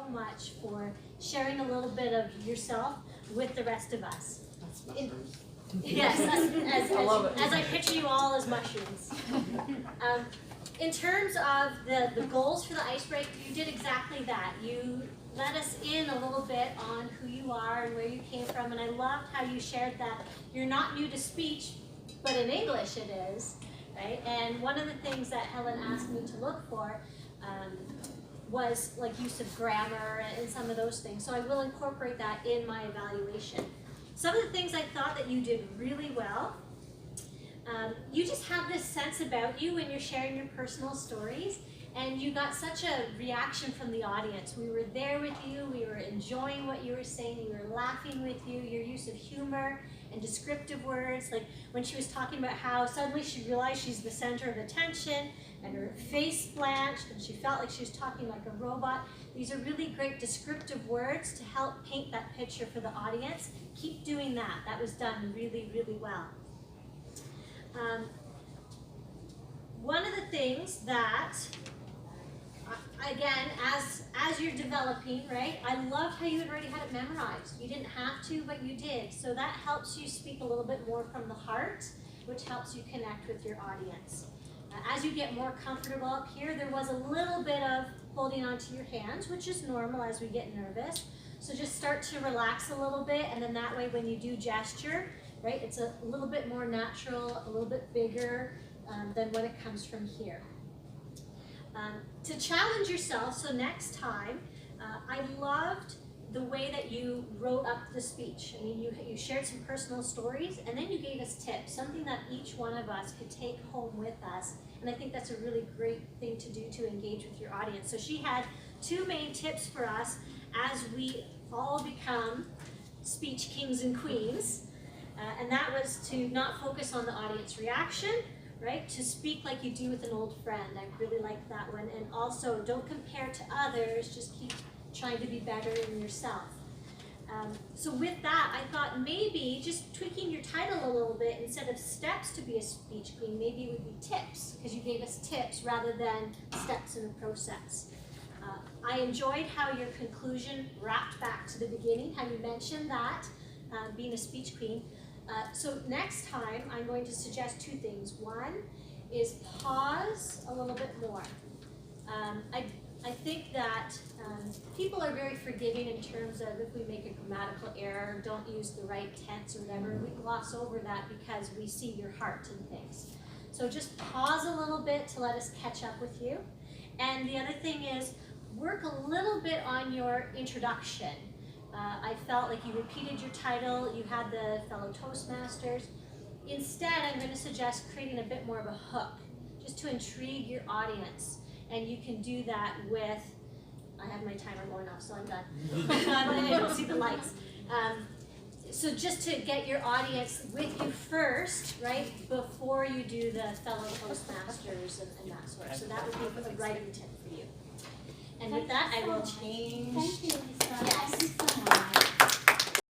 much for sharing a little bit of yourself with the rest of us. That's mushrooms. Yes, I love it. as I picture you all as mushrooms. In terms of the goals for the Icebreaker, you did exactly that. You let us in a little bit on who you are and where you came from, and I loved how you shared that you're not new to speech, but in English it is, right? And one of the things that Helen asked me to look for was like use of grammar and some of those things. So I will incorporate that in my evaluation. Some of the things I thought that you did really well, you just have this sense about you when you're sharing your personal stories, and you got such a reaction from the audience. We were there with you, we were enjoying what you were saying, we were laughing with you, your use of humor and descriptive words, like when she was talking about how suddenly she realized she's the center of attention, and her face blanched, and she felt like she was talking like a robot. These are really great descriptive words to help paint that picture for the audience. Keep doing that. That was done really, really well. One of the things that, again, as you're developing, right, I loved how you had already had it memorized. You didn't have to, but you did. So that helps you speak a little bit more from the heart, which helps you connect with your audience. As you get more comfortable up here, there was a little bit of holding onto your hands, which is normal as we get nervous. So just start to relax a little bit, and then that way when you do gesture, right, it's a little bit more natural, a little bit bigger than when it comes from here. To challenge yourself, so next time, I loved the way that you wrote up the speech. I mean, you shared some personal stories, and then you gave us tips, something that each one of us could take home with us. And I think that's a really great thing to do to engage with your audience. So she had two main tips for us as we all become speech kings and queens. And that was to not focus on the audience reaction, right? To speak like you do with an old friend. I really liked that one. And also, don't compare to others, just keep trying to be better in yourself. So with that, I thought maybe just tweaking your title a little bit, instead of steps to be a speech queen, maybe it would be tips, because you gave us tips rather than steps in the process. I enjoyed how your conclusion wrapped back to the beginning, how you mentioned that, being a speech queen. So next time, I'm going to suggest two things. One is pause a little bit more. I think that people are very forgiving in terms of if we make a grammatical error, don't use the right tense or whatever, we gloss over that because we see your heart in things. So just pause a little bit to let us catch up with you. And the other thing is, work a little bit on your introduction. I felt like you repeated your title, you had the fellow Toastmasters. Instead, I'm going to suggest creating a bit more of a hook, just to intrigue your audience. And you can do that with, I have my timer going off, so I'm done. I don't see the lights. So just to get your audience with you first, right, before you do the fellow Toastmasters and that sort. So that would be a writing tip for you. And with that, I will change. Thank you, Lisa. Yes. Thank you so much.